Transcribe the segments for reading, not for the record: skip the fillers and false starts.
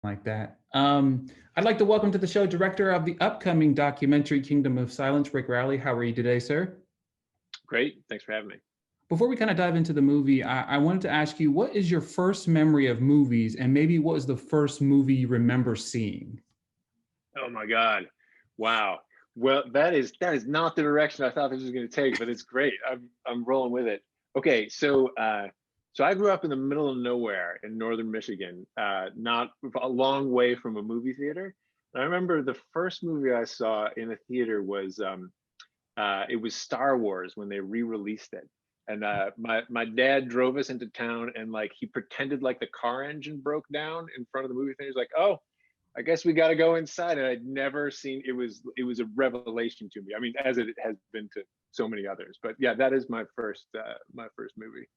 Like that. I'd like to welcome to the show director of the upcoming documentary Kingdom of Silence, Rick Rowley. How are you today, sir? Great. Thanks for having me. Before we kind of dive into the movie, I wanted to ask you, what is your first memory of movies, and maybe what was the first movie you remember seeing? Oh my God. Wow. Well, that is not the direction I thought this was going to take, but it's great. I'm rolling with it. Okay, so I grew up in the middle of nowhere in northern Michigan, not a long way from a movie theater. And I remember the first movie I saw in a theater was it was Star Wars when they re-released it. And my dad drove us into town, and like he pretended like the car engine broke down in front of the movie theater. He's like, "Oh, I guess we got to go inside." And I'd never seen it. Was a revelation to me. I mean, as it has been to so many others. But yeah, that is my first movie.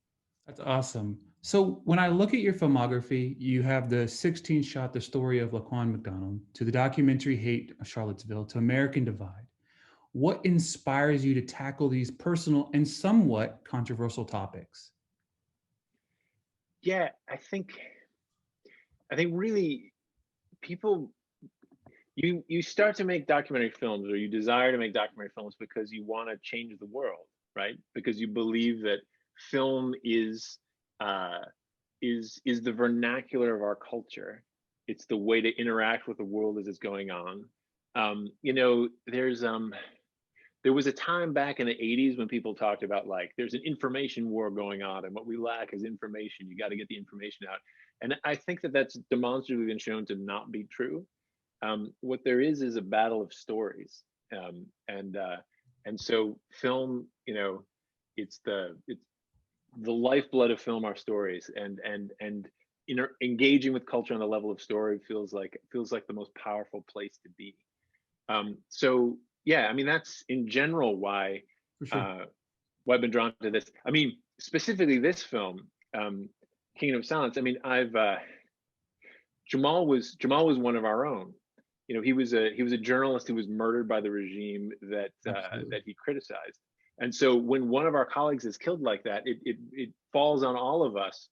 That's awesome. So when I look at your filmography, you have the 16 shot The Story of Laquan McDonald, to the documentary Hate of Charlottesville, to American Divide. What inspires you to tackle these personal and somewhat controversial topics? Yeah, I think really people you start to make documentary films, or you desire to make documentary films because you want to change the world, right? Because you believe that film uh, is the vernacular of our culture. It's the way to interact with the world as it's going on. There was a time back in the 80s when people talked about, like, there's an information war going on, and what we lack is information. You got to get the information out. And I think that that's demonstrably been shown to not be true. What there is a battle of stories. And so film, it's the lifeblood of film are stories, and engaging with culture on the level of story feels like the most powerful place to be. So yeah, I mean, that's in general For sure. uh, why I've been drawn to this. I mean, specifically this film, Kingdom of Silence. I mean, I've Jamal was one of our own. He was a journalist who was murdered by the regime Absolutely. that he criticized. And so when one of our colleagues is killed like that, it falls on all of us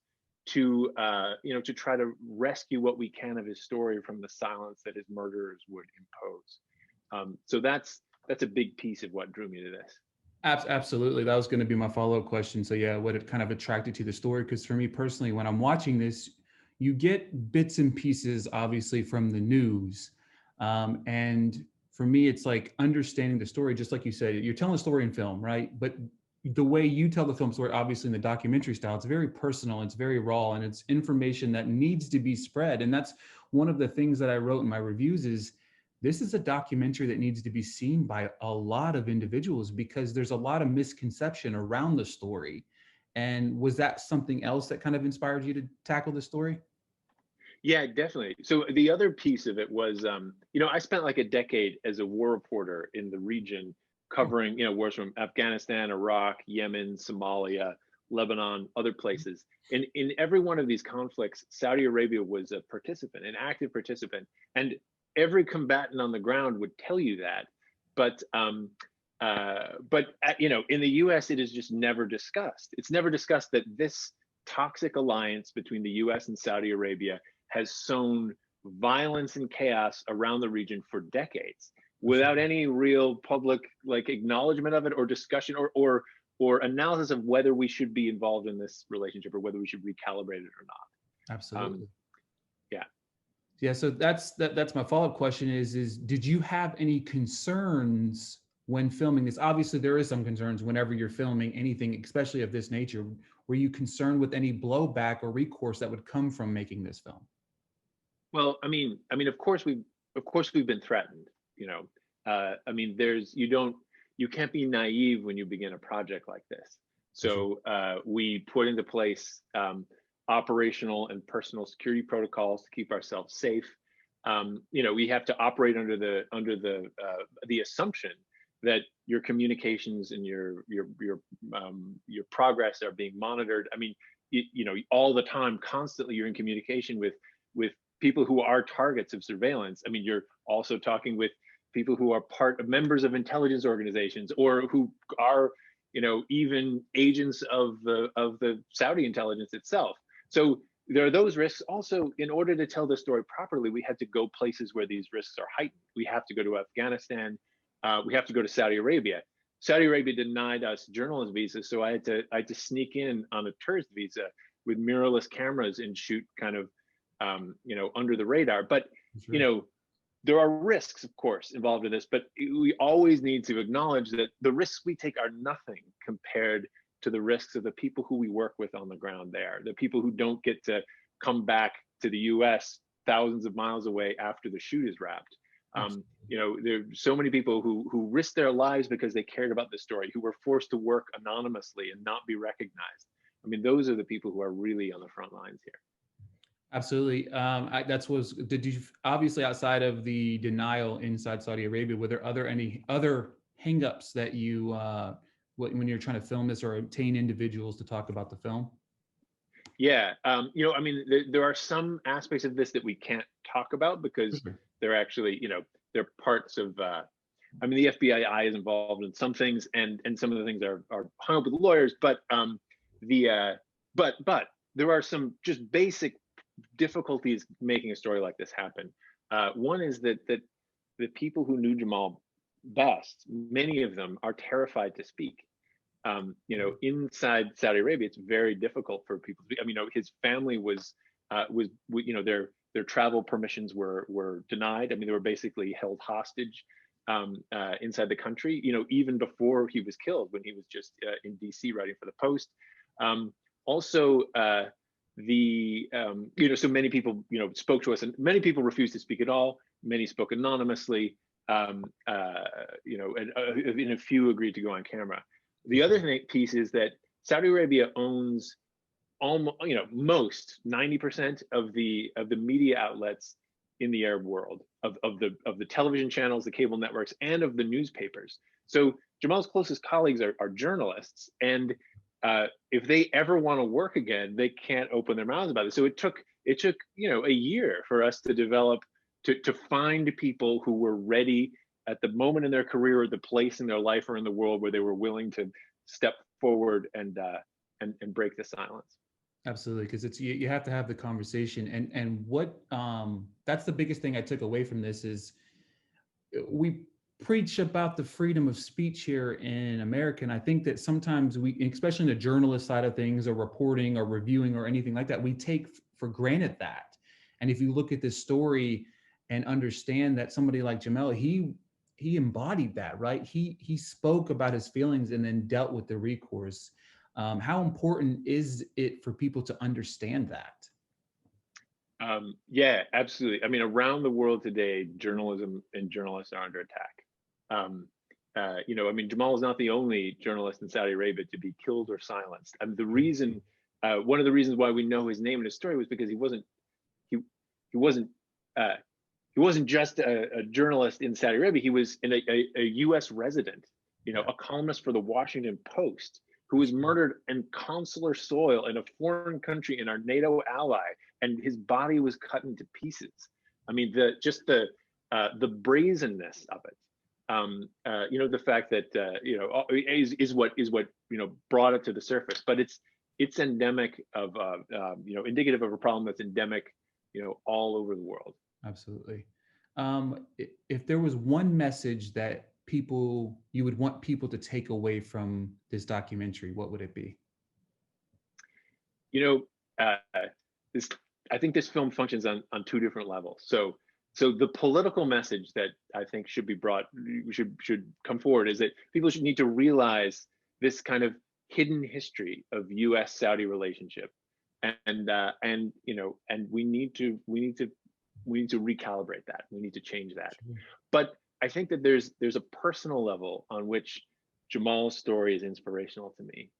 to try to rescue what we can of his story from the silence that his murderers would impose. So that's a big piece of what drew me to this. Absolutely. That was going to be my follow up question. So, yeah, what it kind of attracted to the story? Because for me personally, when I'm watching this, you get bits and pieces, obviously, from the news. And for me, it's like understanding the story, just like you said, you're telling a story in film, right? But the way you tell the film story, obviously in the documentary style, it's very personal, it's very raw, and it's information that needs to be spread. And that's one of the things that I wrote in my reviews is this is a documentary that needs to be seen by a lot of individuals because there's a lot of misconception around the story. And was that something else that kind of inspired you to tackle the story? Yeah, definitely. So the other piece of it was, I spent like a decade as a war reporter in the region, Oh, covering, wars from Afghanistan, Iraq, Yemen, Somalia, Lebanon, other places. And in every one of these conflicts, Saudi Arabia was a participant, an active participant, and every combatant on the ground would tell you that. But in the U.S., it is just never discussed. It's never discussed that this toxic alliance between the U.S. and Saudi Arabia has sown violence and chaos around the region for decades for sure. without any real public like acknowledgement of it, or discussion, or analysis of whether we should be involved in this relationship, or whether we should recalibrate it or not. Absolutely. Yeah. Yeah, so that's my follow-up question is did you have any concerns when filming this? Obviously there is some concerns whenever you're filming anything, especially of this nature. Were you concerned with any blowback or recourse that would come from making this film? Well, I mean, of course we've been threatened. You know, I mean, you can't be naive when you begin a project like this. For sure. So we put into place operational and personal security protocols to keep ourselves safe. We have to operate under the assumption that your communications and your progress are being monitored. I mean, all the time, constantly, you're in communication with people who are targets of surveillance. I mean, you're also talking with people who are part of members of intelligence organizations, or who are, even agents of the Saudi intelligence itself. So there are those risks. Also, in order to tell the story properly, we had to go places where these risks are heightened. We have to go to Afghanistan. We have to go to Saudi Arabia. Saudi Arabia denied us journalist visas, so I had to sneak in on a tourist visa with mirrorless cameras and shoot kind of under the radar. But Sure. there are risks, of course, involved in this, but we always need to acknowledge that the risks we take are nothing compared to the risks of the people who we work with on the ground there, the people who don't get to come back to the US thousands of miles away after the shoot is wrapped. Absolutely. There are so many people who risked their lives because they cared about the story, who were forced to work anonymously and not be recognized. I mean, those are the people who are really on the front lines here. Absolutely. That's was. Did you obviously outside of the denial inside Saudi Arabia? Were there any other hangups that you when you're trying to film this or obtain individuals to talk about the film? Yeah, I mean, there are some aspects of this that we can't talk about because Sure. they're actually, they're parts of. I mean, the FBI is involved in some things, and some of the things are hung up with lawyers. But the but there are some just basic difficulties making a story like this happen. One is that the people who knew Jamal best, many of them are terrified to speak. Inside Saudi Arabia, it's very difficult for people. I mean, his family their travel permissions were denied. I mean, they were basically held hostage inside the country. Even before he was killed, when he was just in D.C. writing for the Post. Also, so many people spoke to us, and many people refused to speak at all. Many spoke anonymously. And a few agreed to go on camera. The other piece is that Saudi Arabia owns almost, most 90% of the media outlets in the Arab world, of the television channels, the cable networks, and of the newspapers. So Jamal's closest colleagues are journalists, and if they ever want to work again, they can't open their mouths about it. So it took a year for us to develop to find people who were ready at the moment in their career or the place in their life or in the world where they were willing to step forward and break the silence. Absolutely, because it's you have to have the conversation, and what that's the biggest thing I took away from this is we preach about the freedom of speech here in America, and I think that sometimes we, especially in the journalist side of things, or reporting, or reviewing, or anything like that, we take for granted that. And if you look at this story and understand that somebody like Jamel, he embodied that, right? He spoke about his feelings and then dealt with the recourse. How important is it for people to understand that? Yeah, absolutely. I mean, around the world today, journalism and journalists are under attack. I mean, Jamal is not the only journalist in Saudi Arabia to be killed or silenced. And one of the reasons why we know his name and his story was because he wasn't uh, he wasn't just a journalist in Saudi Arabia. He was a U.S. resident, Yeah, a columnist for the Washington Post, who was murdered in consular soil in a foreign country in our NATO ally, and his body was cut into pieces. I mean, the brazenness of it. The fact that is what brought it to the surface, but it's endemic of indicative of a problem that's endemic, all over the world. absolutely. If there was one message that you would want people to take away from this documentary, what would it be? you know this I think this film functions on two different levels. So the political message that I think should be brought should come forward is that people should need to realize this kind of hidden history of US Saudi relationship, and we need to recalibrate that. We need to change that. Sure. But I think that there's a personal level on which Jamal's story is inspirational to me.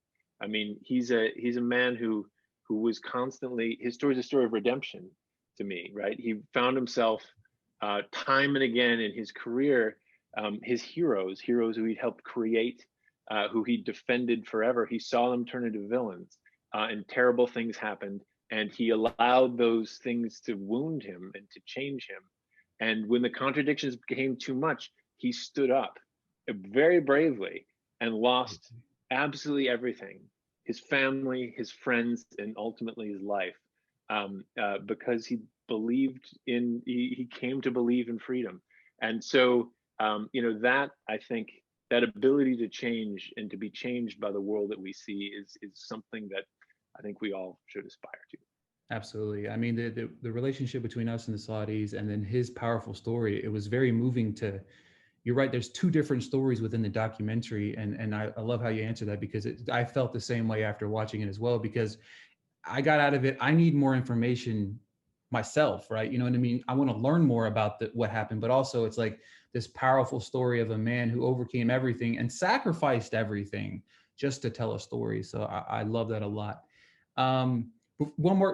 I mean, he's a man who was constantly, his story is a story of redemption to me, right? He found himself time and again in his career, his heroes who he'd helped create, who he defended forever. He saw them turn into villains, and terrible things happened, and he allowed those things to wound him and to change him. And when the contradictions became too much, he stood up very bravely and lost absolutely everything: his family, his friends, and ultimately his life. because he believed in, he came to believe in freedom. And so, you know, that I think that ability to change and to be changed by the world that we see is something that I think we all should aspire to. Absolutely. I mean, the relationship between us and the Saudis, and then his powerful story, it was very moving to, you're right, there's two different stories within the documentary. And I love how you answer that, because I felt the same way after watching it as well, because I got out of it, I need more information myself, right? You know what I mean? I want to learn more about what happened, but also it's like this powerful story of a man who overcame everything and sacrificed everything just to tell a story. So I love that a lot. Um,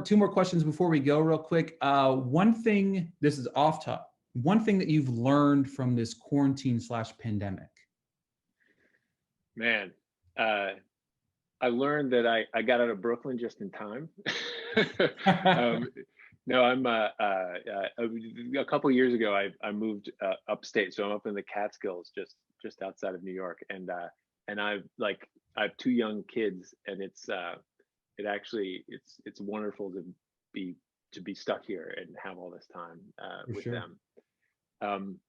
two more questions before we go, real quick. One thing, this is off top. One thing that you've learned from this quarantine/pandemic. Man, I learned that I got out of Brooklyn just in time. um, no, I'm a couple years ago I moved upstate, so I'm up in the Catskills, just outside of New York, and I have two young kids, and it actually it's wonderful to be stuck here and have all this time For with sure. them. Um,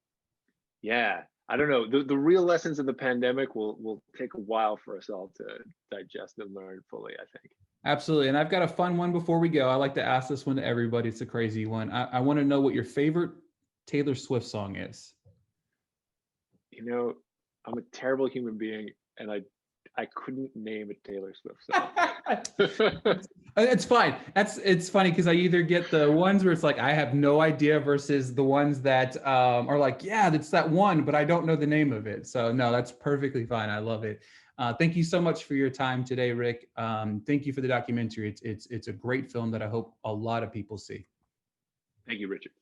yeah, I don't know. The real lessons of the pandemic will take a while for us all to digest and learn fully, I think. Absolutely. And I've got a fun one before we go. I like to ask this one to everybody. It's a crazy one. I want to know what your favorite Taylor Swift song is. You know, I'm a terrible human being, and I couldn't name a Taylor Swift song. It's fine. It's funny because I either get the ones where it's like I have no idea versus the ones that are like, yeah, that's that one, but I don't know the name of it. So no, that's perfectly fine. I love it. Thank you so much for your time today, Rick. Thank you for the documentary. It's a great film that I hope a lot of people see. Thank you, Richard.